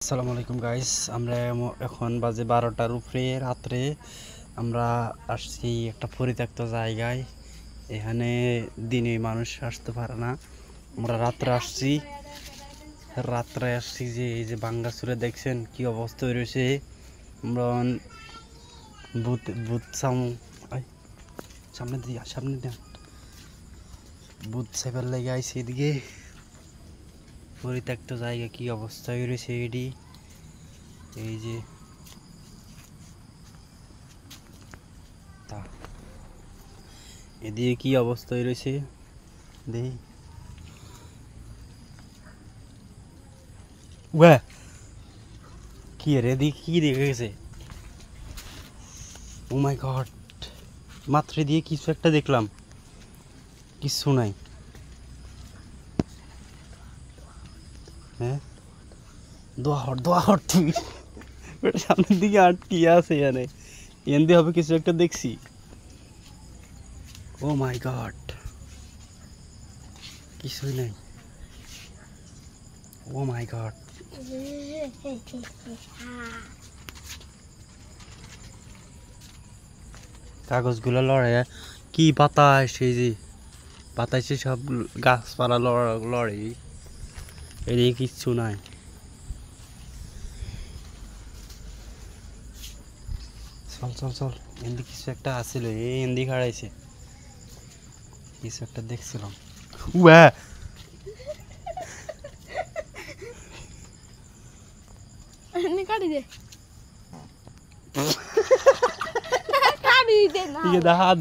আসসালামু আলাইকুম গাইস, আমরা এখন বাজে 12টার উপরে রাত্রে। আমরা আসছি একটা পরিত্যক্ত জায়গায়। এখানে দিনে মানুষ আসতে পারে না। আমরা রাত্রে আসছি যে এই যে বাঙ্গাসুরে দেখছেন কি অবস্থা রয়েছে। আমরা ভূত ভূত সামনে দিয়ে ভূত সেবার লেগে আইছি। এদিকে পরিত্যক্ত জায়গা কি অবস্থা রয়েছে এটি। এই যে এদিকে কি অবস্থায় রয়েছে দেখি। ওয়া কি রে, এদিকে কি দেখে গেছে? ও মাই গড, মাত্র দিয়ে কিছু একটা দেখলাম, কিছু নাই। হ্যাঁ, দোয়া হট তুমি সামনের দিকে আর কি আছে এখানে? এখান দিয়ে হবে কিছু একটা দেখছি। ও মাই গড, কিছুই নাই। ও মাই গড, কাগজগুলো লড়ে কি বাতাস, সেই যে বাতাসে সব গাছপালা লড়ে। এদিকে কিচ্ছু নাই। চল চল চল, এমনি কিছু একটা আসছিল, এই এমনি খাড়াইছে, কিছু একটা দেখছিলাম। উয়া কাটি দে কাটি দে না হাত